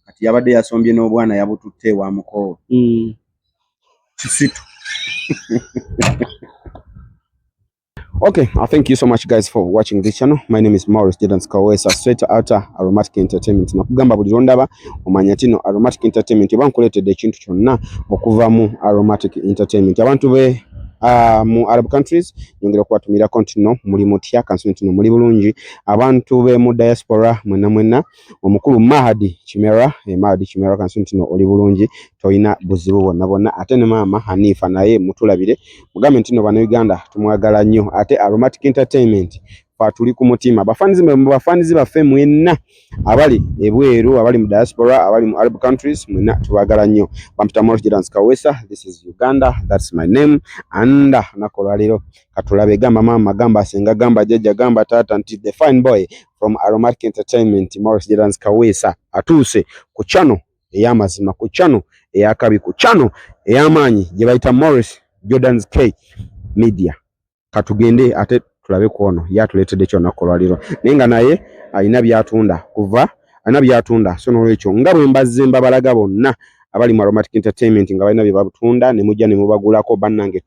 kati yabadde yasombye n'obwana yabututte wa mukolo kisitu. Okay, I thank you so much guys for watching this channel. My name is Maurice Jordan Kawesa, straight out Aromatic Entertainment. Nakugamba buli londaba omanya tino Aromatic Entertainment bankuletedde ekintu kyonna okuva mu Aromatic Entertainment. Abantu be mu Arab countries nyongera kubatumira kontino muli mutya kansintino muli bulungi. Abantu be mu diaspora mwena omukulu Mahadi Chimera kansintino oli bulungi toyina buzibu bonna ate ne mama Hanifa naye mutulabire mugambe ntino bana Uganda tumwagala nnyo ate Aromatic Entertainment tuli ku mutima bafanizi baffe mwenna abali ebweru abali mu diaspora abali mu Arab countries mwenna tubagala nnyo. Bampita Maurice Jordan Kawesa, this is Uganda, that's my name. And nakola lero katulabe gamba mama gamba senga gamba jajja gamba tata nti the fine boy from Aromatic Entertainment Maurice Jordan Kawesa atuse ku channel ey'amazima, ku channel ey'akabi, ku channel ey'amaanyi gye bayita Maurice Jordan K Media. Katugende ate tulabe kuono yatuletedde kyo nakola lero nenga naye alina byatunda so n'olwekyo nga bwe mbazze mbabalaga bonna abali mu Aromatic Entertainment nga balina bye babutunda ne mujja ne mubagulako bannange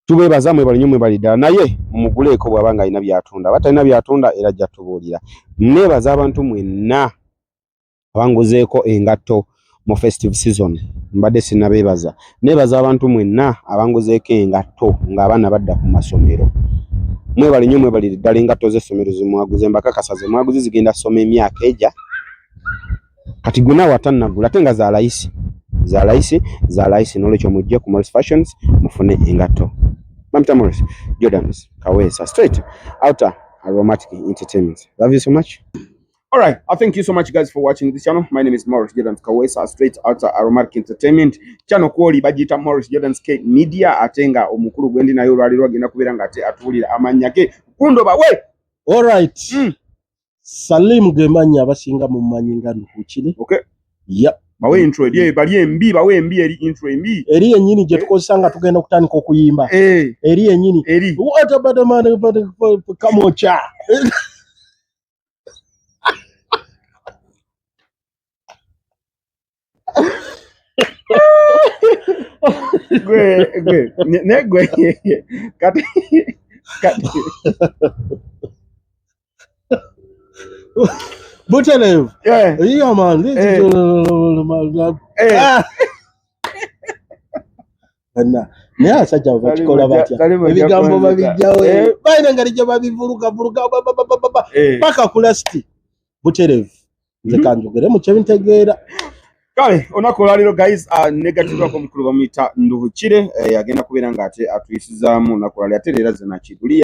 tubeebaza mwebali nnyo mwebali ddala naye mumuguleeko bw'abanga alina byatunda batalina byatunda era ajja tubuulira. Neebaza abantu mwenna abanguzeeko engatto mu festive season mbadde sinnabeebaza. Neebaza abantu mwenna abanguzeeko engatto ng'abaana badda ku masomero. Mwebali nnyo mwebali ddala engatto z'essomero zimwaguze mbakakasa zimwaguze zigenda ssoma emyaka ejja kati gwe naawe atannagula ate nga za layisi n'olwekyo mujje ku Maurice Fashions mufune engatto. Bampita Maurice Jordan Kawesa, straight out Aromatic Entertainment. Love you so much. All right, I thank you so much guys for watching this channel. My name is Maurice Jordan Kawesa, straight out Aromatic Entertainment. Channel kwoli bagita Maurice Jordan K Media atenga omukulu gwendi nayo lwali lwagenda kubeera nga ate atuulira amannya ge kundo bawe. All right. Salim gemanya abasinga mu manyi nga Nduhukire. Okay. Yep. Bawe intro eri bali embi bawe embi eri intro embi. Eri ennyini gye tukozesanga tugenda kutandika okuyimba. Eri ennyini. What about the man kamocha? Gwe kati Butelev. Yeah man. Ne asajja bakikola batya ebigambo babijjawe bayina ngalijja babivuruga paka ku lasti Butelev nze kanjogere mu kyebintegeera. Kale onakola lero guys negative ako mukulu bamuyita Nduhukire yagenda kubeera nga ate atuyisizaamu nakola ate leero zenaki luli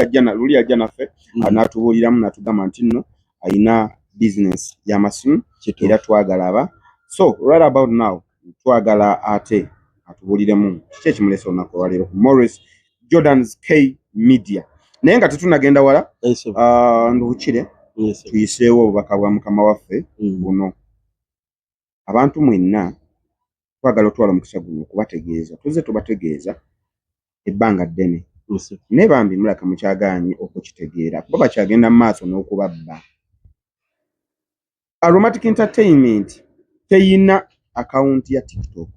yajja naffe anatubuuliramu natugamba nti nno alina business y'amasimu era twagala aba so right about now twagala ate atubuuliremu kiki ekimulesa onakola lero Maurice Jordan K Media naye nga tetunagenda wala Nduhukire tuyiseewo obubaka bwa mukama waffe buno. Abantu mwenna twagala otwala omukisa guno okubategeeza tuze tubategeeza ebbanga ddene naye bambi mulaka mukyagaanyi okukitegeera kuba bakyagenda mu maaso n'okubabba. Aromatic Entertainment teyina akawunti ya TikTok.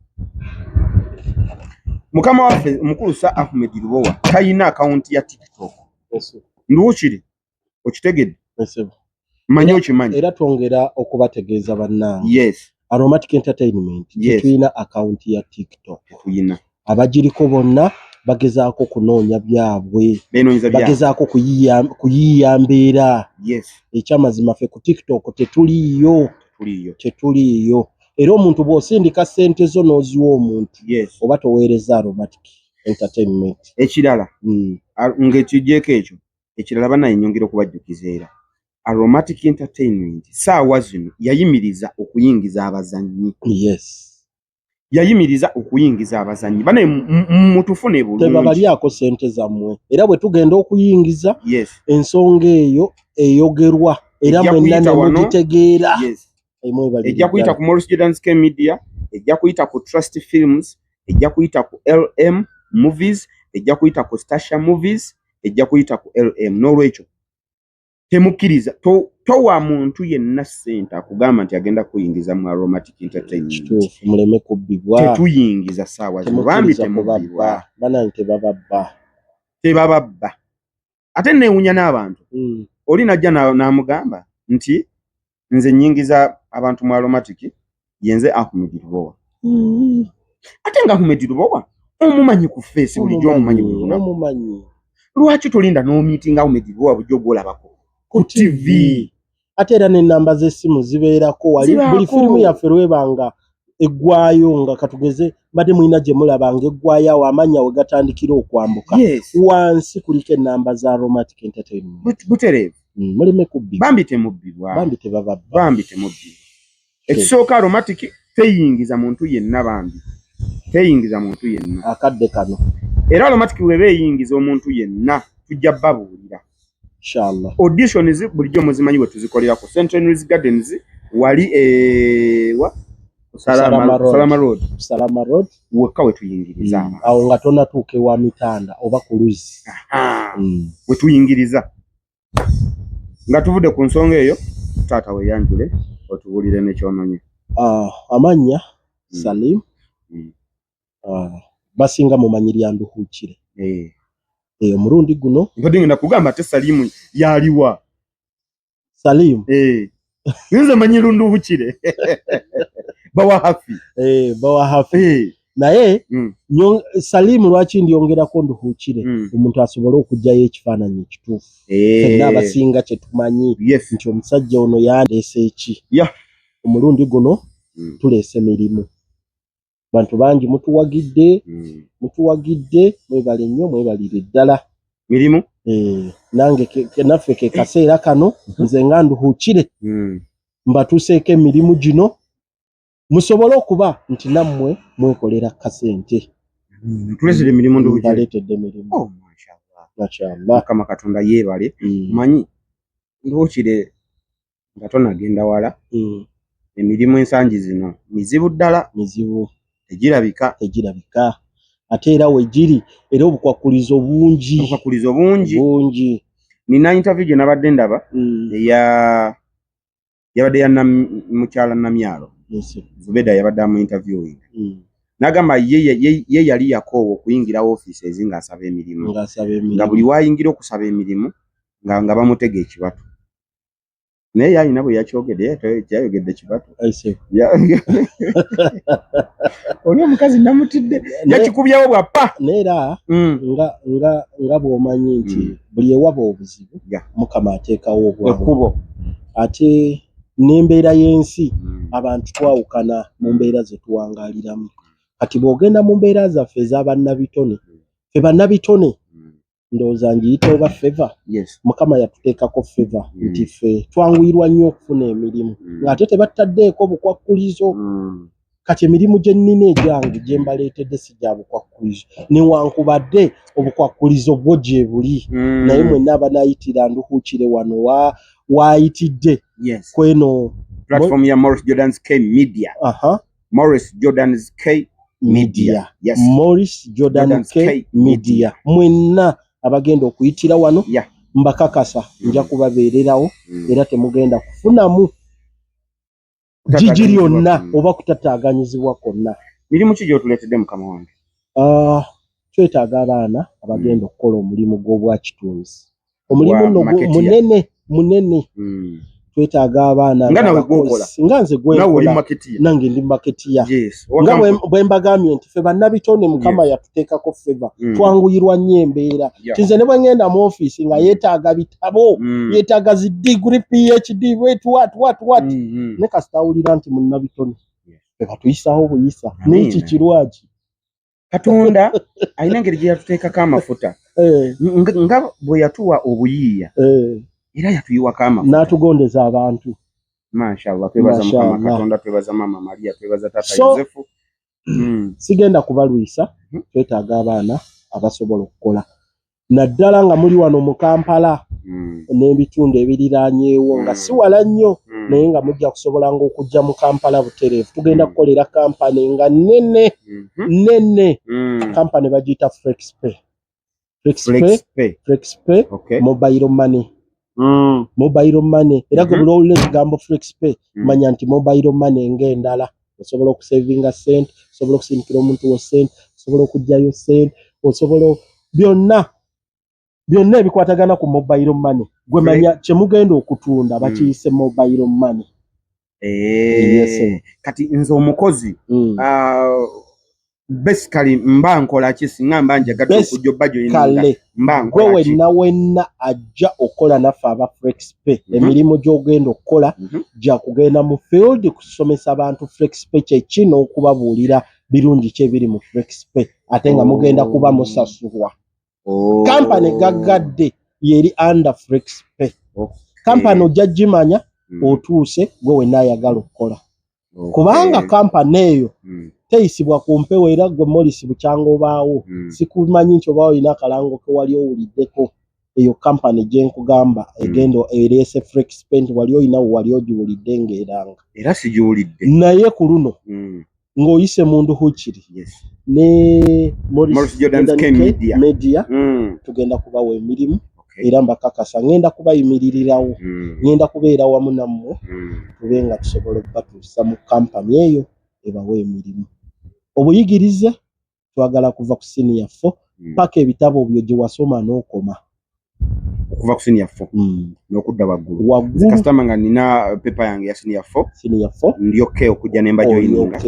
Mukama waffe omukulu Sir Ahmed Lubowa tayina akawunti ya TikTok. Nduhukire okitegedde manyi okimanyi era twongera okubategeeza bannange. Yes. Aromatic Entertainment tuyina account ya TikTok. Tuyina. Abajiriko bonna bagezaako kunoonya byabwe. Bagezaako kuyiya mbeera. Yes. Ekyamazima ffe ku TikTok tetuliyo. Era omuntu bw'osindika ssente zo n'oziwa omuntu oba toweereza Aromatic Entertainment. Ekirala ng'ekijjeeko ekyo ekirala bannayinyongera okubajjukiza era Aromatic Entertainment saawa zino yayimiriza okuyingiza abazannyi. Yes. Yayimiriza okuyingiza abazannyi bane mutufune bulungi. Tebabalyako ssente zammwe era bwe tugenda okuyingiza ensonga eyo eyogerwa era mwenna ne mugitegeera. Ejja kuyita ku Maurice Jordan K Media, ejja kuyita ku Trust Films, ejja kuyita ku LM Movies, ejja kuyita ku Stasha Movies, ejja kuyita ku LM. N'olwekyo temukkiriza towa muntu yenna ssente akugamba nti agenda kuyingiza mu Aromatic Entertainment. Kituufu, muleme kubbibwa. Tetuyingiza ssaawa zino bambi temubbibwa. Bana tebababba. Ate neewunya n'abantu. Oli najja n'amugamba nti nze nnyingiza abantu mu Aromatic yenze Ahmed Lubowa. Ate nga Ahmed Lubowa omumanyi ku face bulijjo omumanyi buli. Lwaki tolinda n'omiitinga Ahmed Lubowa bulijjo gw'olabako ku TV? Ate era n'ennamba z'essimu zibeerako wali buli firimu yaffe lwebanga eggwayo nga katugeze badde mulina gye mulabanga eggwayo awo amanya we gatandikira okwambuka. Wansi kuliko ennamba za Aromatic Entertainment. Butereevu. Muleme kubbibwa. Bambi temubbibwa. Bambi tebababba. Bambi temubbibwa. Ekisooka Aromatic teyingiza muntu yenna bambi. Teyingiza muntu yenna. Akadde kano. Era Aromatic webe eyingiza omuntu yenna tujja babuulira. Inshallah. Auditions bulijjo muzimanyi we tuzikolera ku Central News Gardens wali Salama Road. Weka we tuyingiriza. Awo nga tonatuuke wa mitanda oba ku Luzi. We tuyingiriza. Nga tuvudde ku nsonga eyo taata we yanjule otubuulire n'ekyomanyi. Amanya Salim. Basinga mumanyirya Nduhukire. Omulundi guno mbadde ngenda kugamba ate Salimu yaliwa. Salim nze manyi Nduhukire. Bawahafi. Bawahafi. Naye Salim lwaki ndyongerako Nduhukire omuntu asobole okujjayo ekifaananyi ekituufu. Fenna abasinga kye tumanyi nti omusajja ono yandeese eki. Omulundi guno tuleese mirimu. Bantu bangi mutuwagidde mwebale nnyo mwebalire ddala mirimu. Nange naffe ke kaseera kano nze nga Nduhukire mbatuuseeko emirimu gino musobole okuba nti nammwe mwekolera kasente. Tuleesere emirimu Nduhukire. Baleetedde emirimu. Mashallah. Mukama Katonda yeebale. Manyi Nduhukire nga tonagenda wala. Emirimu ensangi zino mizibu ddala. Mizibu. Tegirabika. Ate era wegiri era obukwakkulizo bungi. Nina interview gye nabadde ndaba yabadde ya mukyala Namyalo. Zubeda yabadde mu interview. Nagamba ye yali yakoowa okuyingira ofiisi ezinga asaba emirimu. Nga buli waayingira okusaba emirimu nga bamutega ekibatu. Naye yalina bwe yakyogedde yayogedde ekibatu. Oli omukazi namutidde yakikubyawo bwappa. Neera nga bw'omanyi nti buli ewaba obuzibu Mukama ateekawo obwangu. Ate n'embeera y'ensi abantu twawukana mu mbeera ze tuwangaaliramu. Kati bw'ogenda mu mbeera zaffe ez'abannabitone, ffe bannabitone ndowooza ngiyita oba feva. Mukama yatuteekako feva nti ffe twanguyirwa nnyo okufuna emirimu ng'ate tebataddeeko bukwakkulizo. Kati emirimu gye nnina egyange gye mbaleetedde si gya bukwakkulizo newankubadde obukwakkulizo bwo gye buli. Naye mwenna abanayitira Nduhukire wano waayitidde kweno platform ya Morris Jordan's K Media. Morris Jordan's K Media. Morris Jordan's K Media. Mwenna abagenda okuyitira wano mbakakasa nja kubabeererawo era temugenda kufunamu jiji lyonna oba kutataaganyizibwa kwonna. Mirimu ki gy'otuleetedde mukama wange? Twetaaga abaana abagenda okukola omulimu gw'obwakitunzi. Omulimu munene. Twetaaga abaana nga nze gwekola nange ndi maketiya. Nga bwe mbagambye nti ffe bannabitone Mukama yatuteekako feva. Twanguyirwa nnyo embeera. Nze ne bwe ngenda mu ofiisi nga yeetaaga bitabo, yeetaaga zi degree PhD what. Ne kasita awulira nti munnabitone ffe batuyisaawo buyisa. N'eki kirwaki? Katonda alina engeri gye yatuteekako amafuta. Nga bwe yatuwa obuyiiya. Era yatuyiwako amafuta. N'atugondeza abantu. Mashallah. Twebaza Mukama Katonda, twebaza Mama Maria, twebaza Tata Yosefu. Sigenda kubalwisa. Twetaaga abaana abasobola okukola. Naddala nga muli wano mu Kampala n'ebitundu ebiriraanyeewo nga si wala nnyo naye nga mujja kusobola okujja mu Kampala butereevu. Tugenda kukolera kampani nga nnene. Kampani bagiyita FlexPay. Mobile money. mobile money era gwe bulowulira ekigambo FlexPay manya nti mobile money ng'endala osobola okusavinga sente osobola okusindikira omuntu wo sente osobola okugyayo sente osobola byonna ebikwatagana ku mobile money gwe manya kyemugenda okutunda bakiyise mobile money. Kati nze omukozi basically mba nkola ki singa mba njagala okujja obbajo yinga mba nkola ki wenna ajja okola naffe aba FlexPay emirimu gy'ogenda okukola gya kugenda mu field kusomesa abantu FlexPay kyeki n'okubabuulira birungi ki ebiri mu FlexPay ate nga mugenda kuba musasulwa. Kampani gaggadde yeri under FlexPay. Kampani ojja gimanya otuuse gwe wenna ayagala okukola kubanga kampani eyo teyisibwa ku mpewo era gwe Morris bukyanga obaawo sikumanyi nti oba olina akalango ke wali owuliddeko eyo kampani gye nkugamba egenda ereese FlexPay nti wali olinawo wali ogiwulidde ng'eranga era sigiwulidde naye ku luno ng'oyise mundu hukiri ne Morris Jordan's Media tugenda kubawa emirimu era mbakakasa ngenda kubayimiririrawo ngenda kubeera wamu nammwe tube nga tusobola okubatuusa mu kampani eyo ebawa emirimu. Obuyigirize twagala kuva ku senior 4 paka ebitabo byo gye wasoma n'okoma okuva ku senior 4 n'okudda waggulu kasitama nga nina pepa yange ya senior 4 ndyoke okujja nemba joininga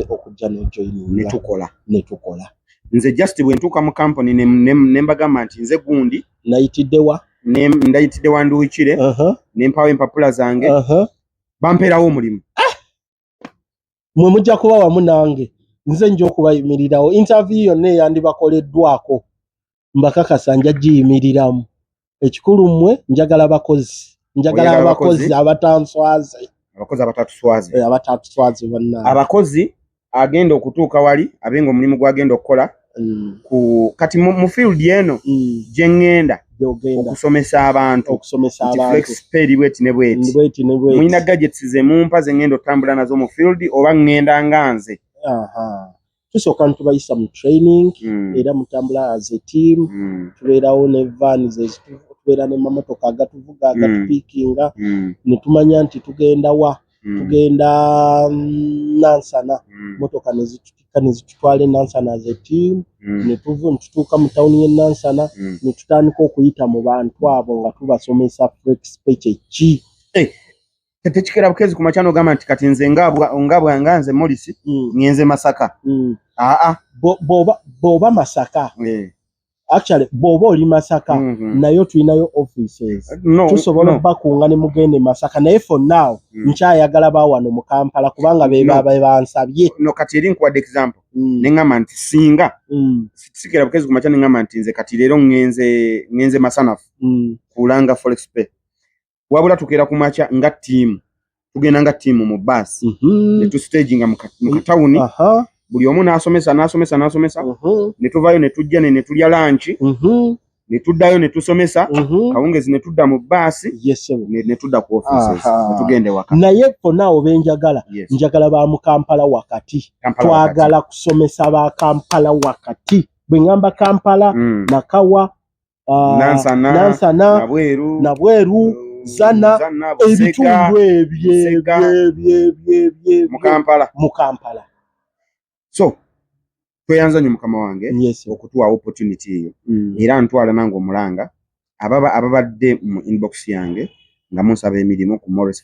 netukola nze just bwe ntuuka mu kampani nembagamba nti nze gundi nayitiddewa ndayitidde wanduwikire nempawo empapula zange bampeerawo omulimu mwe mujja kuba wamu nange nze nja okubayimirirawo interview yonna eyandibakoleddwako mbakakasa nja giyimiriramu ekikulu mmwe njagala abakozi abatanswaze bonna abakozi agenda okutuuka wali abenga omulimu gwagenda okukola kati mu field eno gye ŋŋenda okusomesa abantu FlexPay bweti ne bweti mulina gadgets ze mumpa ze ŋŋenda otambula nazo mu field oba ŋŋenda nga nze tusooka ntubayisa mu training era mutambula as a team tubeerawo ne van tubeera ne mamotoka agatuvuga agatupiikinga ne tumanya nti tugenda tugenda Nansana motoka ne zitutwala Nansana as a team ne tutuuka mu tawuni y'e Nansana ne tutandika okuyita mu bantu abo nga tubasomesa FlexPay kyeki tekikera bukezi ku makyano gamba nti kati nze nga nze Morris ngenze Masaka bw'oba Masaka actually bw'oba oli Masaka nayo tulinayo offices tusobola okubakunga ne mugende Masaka naye for now nkyayagala bawano mu Kampala kubanga be bansabye kati eri nkuwadde example neŋŋamba nti singa sikera bukezi ku makya neŋŋamba nti nze kati leero ngenze Masanafu kulanga FlexPay wabula tukeera ku makya nga ttiimu tugenda nga ttiimu mu baasi ne tustaginga mu katawuni buli omu n'asomesa ne tuvaayo ne tujja ne tulya lanchi ne tuddayo ne tusomesa kawungezi ne tudda mu baasi ne tudda ku offices ne tugende waka naye fonna obenjagala njagala ba mu Kampala wakati twagala kusomesa ba Kampala wakati bwe ngamba Kampala Nakawa Nansana Nabweru Zana ebitundu ebyo mu Kampala so tweyanza nnyo mukama wange okutuwa opportunity eyo era ntwala nange omulanga ababadde mu inbox yange nga munsaba emirimu ku Morris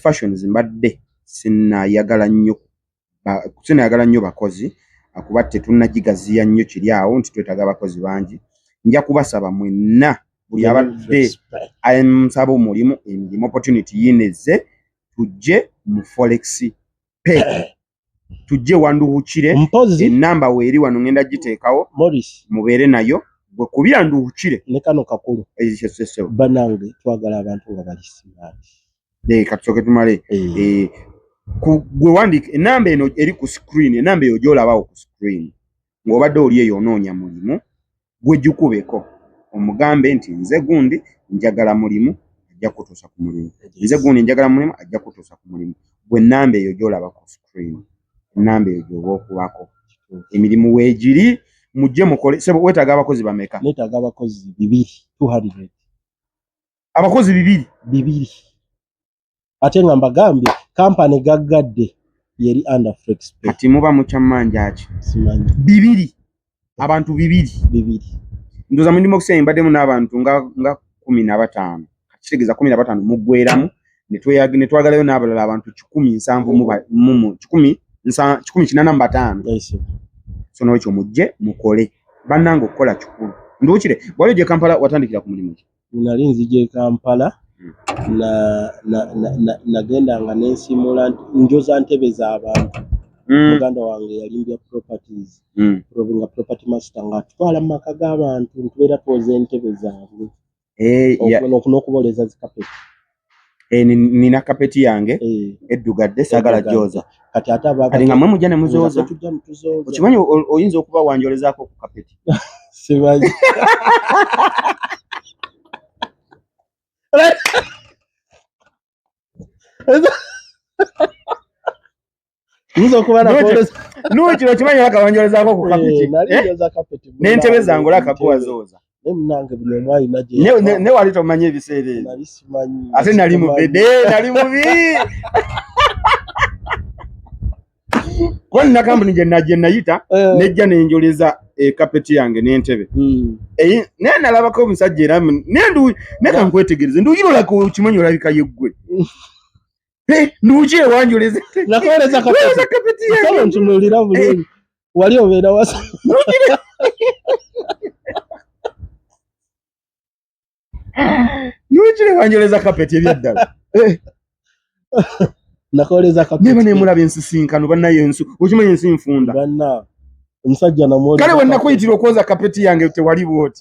Fashions mbadde sinayagala nnyo bakozi akuba tetunnagigaziya nnyo kiri awo nti twetaaga abakozi bangi nja kubasaba mwenna buli abadde nsaba omulimu emirimu opportunity yineze tujje mu FlexPay tujje wanduhukire enamba weeri wano ngenda giteekawo Morris mubeere nayo bwe kubira nduhukire ne kano kakulu banange twagala abantu nga bali smart katusooke tumale gwe wandiika enamba eno eri ku screen enamba eyo gy'olabawo ku screen ng'obadde oli eyo onoonya mulimu gwe gikubeko omugambe nti nze gundi njagala mulimu ajja kutuusa ku mulimu nze gundi njagala mulimu ajja kutuusa ku mulimu gwe enamba eyo gy'olaba ku screen enamba eyo gy'oba okubako emirimu weegiri mujje mukole sebo weetaaga abakozi bameka neetaaga abakozi 200 abakozi 2 ate nga mbagambye kampani gaggadde yeri under flex pay kati muba mukyamanja ki simanyi 2 abantu 2 ndoza mu ndimo kusema mbadde mu n'abantu nga 15 kitegeza 15 mugweramu ne twagalayo n'abalala abantu 1,785 yes so n'ekyo mujje mukole bannange okukola kikulu ndukire bwali je Kampala watandikira ku mulimu ki nali nzije Kampala nagenda nga nensimula njoza ntebe z'abantu muganda wange yalimbya properties nga property master nga tutwala mu maka g'abantu ntubeera twoza entebe zaabwe n'okuboleza zikapeti nina kapeti yange eddugadde saagala gyoza kati ate kati nga mwe mujja ne muzooza tujja mutuzooza okimanyi oyinza okuba wanjolezaako ku kapeti simanyi Nizo kuba na polisi. Nuchi okimanyi akawanjolezaako ku kapeti. Nalioza kapeti. N'entebe zange olakakuwa zooza. Nange buli omwayi naje. Ne wali tomanyi ebiseera ebyo. Nali simanyi. Ate nali mubede, nali mubi. Kwani na kampuni gye nayita nejja nenjoleza kapeti yange n'entebe. Naye nalabako omusajja era neka nkwetegereze nduyiro lako kimanyi olabika yeggwe. Nduuki ewanjoleze. Nakoleza kapeti yange. Solo ntunulira bulungi. Wali obeera wasa. Nduuki ewanjoleza kapeti ebyaddala. Nakoleza kapeti. Neba nemulaba ensisinkano bannaye ensu. Okimanyi ensi nfunda. Banna omusajja namwoza. Kale wenna kuyitira okwoza kapeti yange tewali bwoti.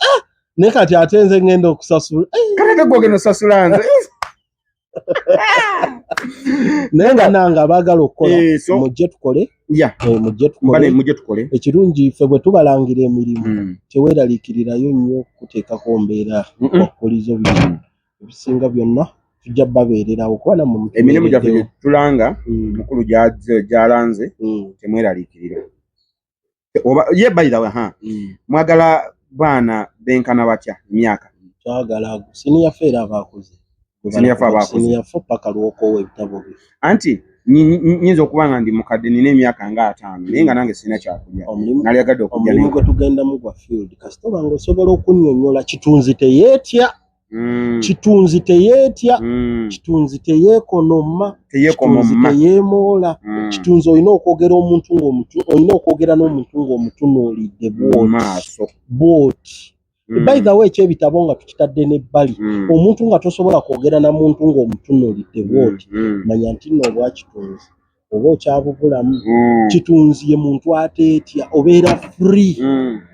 Ne kati ate nze ngenda okusasula. Kale gogeno sasula nze. Nenga nanga abagala okukola mujje tukole mujje tukole ekirungi ffe bwe tubalangira emirimu teweeraliikirirayo nnyo kuteekako mbeera okulizo bisinga byonna tujja babeererawo kuba nammwe emirimu gyaffe tulanga mukulu gyalanze temweraliikirira ye by the way mwagala baana benkana batya emyaka twagala siniya feera abakoze siniyafa paka lwokowe ebitabo bye anti nyinza okubanga ndi mukadde nina emyaka nga 5 naye nga nange sina kyakulya nalyagadde okujja omulimu gwe tugenda mu gwa field kasita obanga osobola okunnyonnyola kitunzi teyeetya kitunzi teyeetya kitunzi teyeekonoma kitunzi teyeemoola kitunzi olina okwogera n'omuntu ng'omutunuulidde bwoti by the way ekyebitabo nga tukitadde n'ebbali omuntu nga tosobola kwogera na muntu ng'omutunuulidde bwoti manya nti nno olwakitunzi oba okyabubulamu kitunzi ye muntu ateetya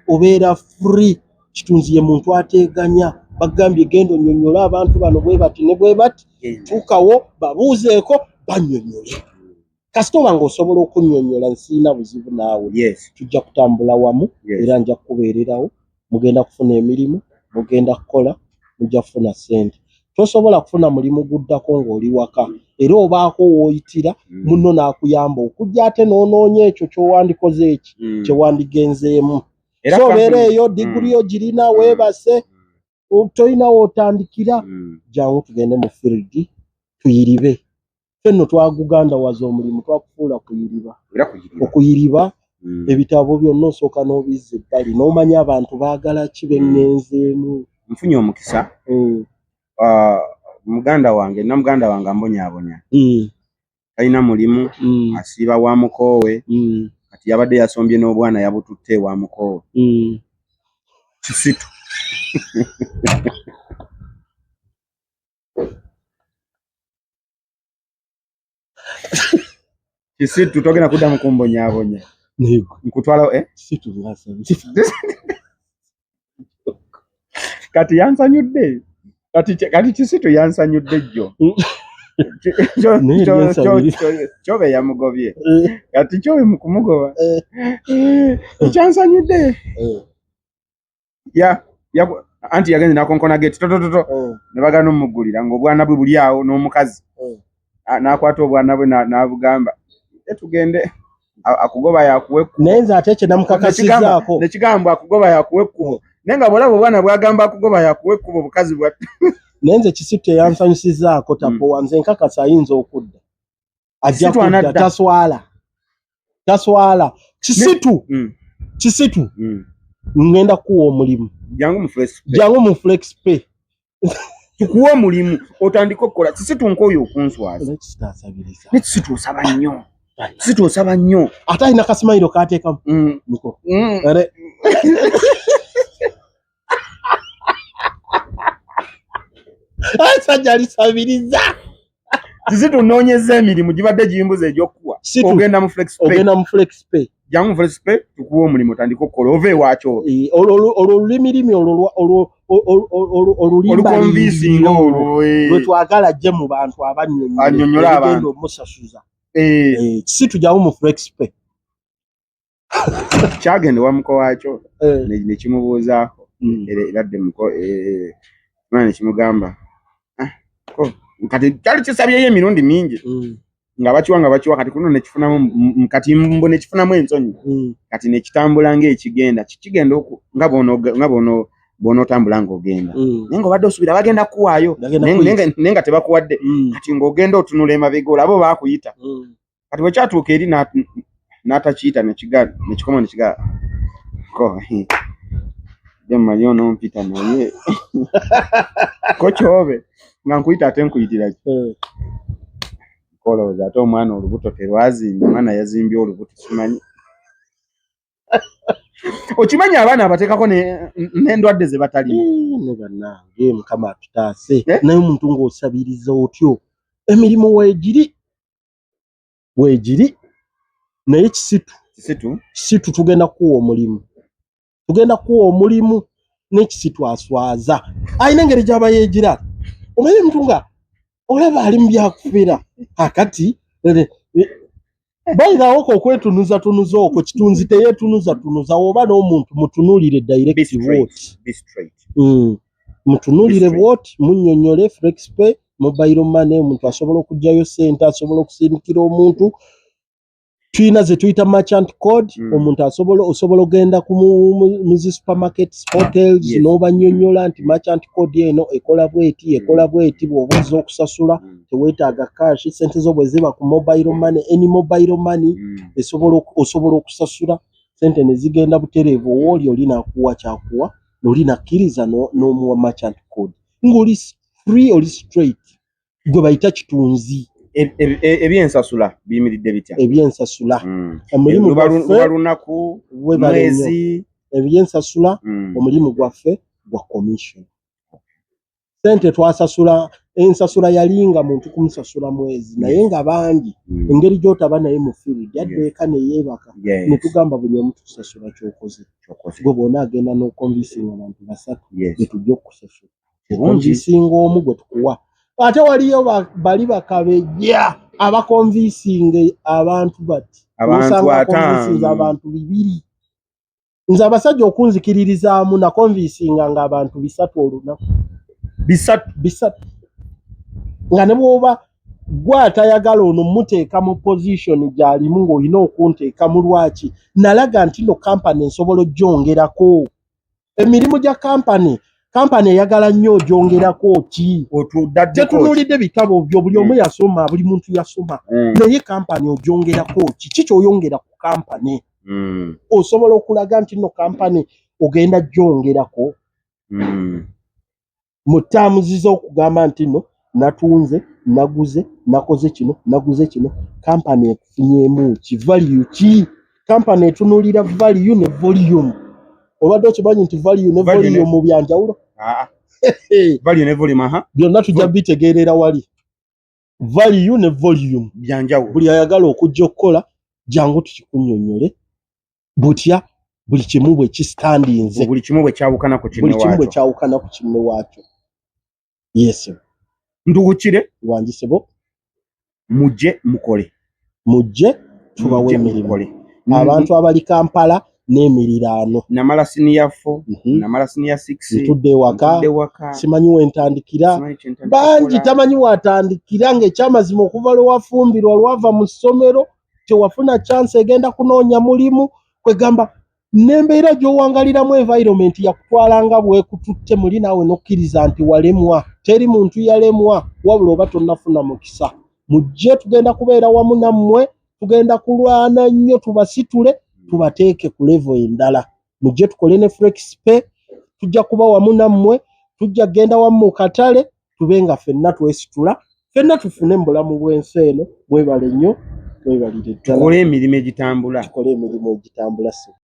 obeera free kitunzi ye muntu ateeganya bagambye genda onnyonnyola abantu bano bwe bati ne bwe bati tuukawo babuuzeeko bannyonnyole kasita obanga osobola okunnyonnyola nsiina buzibu naawe tujja kutambula wamu era nja kukubeererawo mugenda kufuna emirimu mugenda kukola mujja kufuna ssente tosobola kufuna mulimu guddako ng'oli waka era obaako w'oyitira munno n'akuyamba okujja ate n'onoonya ekyo ky'owandikoze eki kyewandigenzeemu so obeera eyo diguli yo girina weebase tolina w'otandikira jangu tugende mu field tuyiribe fenno twaguganda waza omulimu twakufuula kuyiriba okuyiriba ebitabo byonna osooka n'obizza ebbali n'omanya abantu baagala ki bengenzeemu nfunye omukisa muganda wange ambonyaabonya talina mulimu asiiba wa mukoowe kati yabadde yasombye n'obwana yabututte wa mukoowe kisitu kisitu togenda kuddamu kumbonyaabonya nkutwala kisitu ngasa kati yansanyudde kati kisitu yansanyudde jjo kyobe yamugobye kati kyobe mukumugoba kyansanyudde anti yagenze nakonkona geti totototo ne bagana omugulira ng'obwana bwe buli awo n'omukazi n'akwata obwana bwe n'abugamba tugende akugoba yakuwe naye nze ate kyenamukakasizzaako nekigamba akugoba yakuwe ekkubo naye nga bwolaba obwana bwagamba akugoba yakuwe ekkubo bukazi bwa nenze Kisitu yansanyusizaako tapo wanze nkakasa ayinza okudda ajja kudda taswala Kisitu ngenda kuwa omulimu jangu mu flex pay tukuwa omulimu otandika okukola Kisitu nkoyo okunswaza Kisitu osaba nnyo ate alina kasimayiro kateekamu niko sajja alisabiriza Kisitu noonyeza emirimu gibadde giyimbuza egy'okuwa ogenda mu flex pay jangu mu flex pay tukuwa omulimu otandika okukola ove ewaakyo olwo lulimirimi olukonvinsinga olwo lwe twagala ajje mu bantu annyonnyola abantu omusasuza Kisitu jangu mu flex pay kyagenda wamuko waakyo ne kimubuuzaako eradde muko ne kimugamba kati kyali kisabyeyo emirundi mingi nga bakiwa kati kuno nekifunamu kati mbo nekifunamu ensonyi kati nekitambula ng'ekigenda nga bonootambula ng'ogenda naye ng'obadde osubira bagenda kuwaayo naye nga tebakuwadde kati ng'ogenda otunula emabega olaba baakuyita kati bwe kyatuuka eri n'atakiyita nekikoma nekigaa mmanyi onompita naye ko kyobe nga nkuyita ate nkuyitira kolowooza ate omwana olubuto terwazimba omwana yazimbye olubuto simanyi okimanyi abaana abateekako n'endwadde ze batalina ne bannange Mukama atutaase naye omuntu ng'osabiriza otyo emirimu weegiri naye Kisitu tugenda kuwa omulimu ne Kisitu aswaza alina engeri gy'aba yeegira omanyi omuntu nga olaba ali mu byakufera akati bayinawo okwetunuza okwo kitunzi teyeetunuza oba n'omuntu mutunuulire direct vote mutunuulire vote munnyonnyole flex pay mobile money omuntu asobola okugyayo ssente asobola okusindikira omuntu tuyina ze tuyita merchant code omuntu osobola ogenda mu zi supermarkets hotels n'obannyonnyola nti merchant code eno ekola bweti bw'oba ozza okusasula teweetaaga cash ssente zo bwe ziba ku mobile money any mobile money osobola okusasula ssente ne zigenda butereevu owooli olina akuwa kyakuwa n'oli nakkiriza n'omuwa merchant code ng'oli free oli straight gwe bayita kitunzi ebyensasula biyimiridde bitya ebyensasula luba lunaku mwezi ebyensasula omulimu gwaffe gwa commission sente twasasula ensasula yalinga muntu kumusasula mwezi naye nga bangi engeri gy'otaba naye mu field yadde eka neyeebaka ne tugamba buli omu tukusasula ky'okoze gwe bona agenda n'okonvinsinga abantu basatu gwe tujja okukusasula konvinsinga omu gwe tukuwa ate waliyo bali bakabejja abakonvinsinga abantu bati abantu 2 nze abasajja okunzikiririzaamu nakonvinsinga nga abantu 3 olunaku 3 nga ne bw'oba gw'atayagala ono muteeka mu position gy'alimu ng'olina okunteeka mu lwaki nalaga nti no kampani nsobola ogyongerako emirimu gya kampani eyagala nnyo ogyongerako ki tetunuulidde bitabo byo buli omu yasoma buli muntu yasoma naye kampani ogyongerako ki kyoyongera ku kampani osobola okulaga nti no kampani ogenda gyongerako mu ttaamuzi z'okugamba nti no natunze naguze nakoze kino kampani ekufunyeemu ki value ki kampani etunuulira value ne volume obadde okimanyi nti value ne volume byanjawulo value ne volume byonna tujja bitegeerera wali value ne volume byanjawulo buli ayagala okujja okukola jangu tukikunnyonnyole butya buli kimu bwe kistandinze buli kimu bwe kyawukana ku kinne waakyo yes nduwukire wangisebo mujje tubawe emirimu abantu abali Kampala n'emiriraano namala senior 4 namala senior 6 ntudde ewaka simanyi wentandikira bangi tamanyi watandikira ng'ekyamazima okuva lwe wafumbirwa lwava mu ssomero tewafuna chance egenda kunoonya mulimu kwegamba n'embeera gy'owangaliramu environment yakutwala nga bwekututte muli naawe nokkiriza nti walemwa. Teri muntu yalemwa wabula oba tonnafuna mukisa. Mujje tugenda kubeera wamu nammwe, tugenda kulwana nnyo tubasitule tubateeke ku level endala. Mujje tukole ne FlexPay, tujja kuba wamu nammwe, tujja genda wamu mu katale tubenga ffenna twesitula, ffenna tufune mu bulamu bw'ensi eno. Mwebale nnyo, mwebalire ddala. Tukole emirimu egitambula. Tukole emirimu egitambula.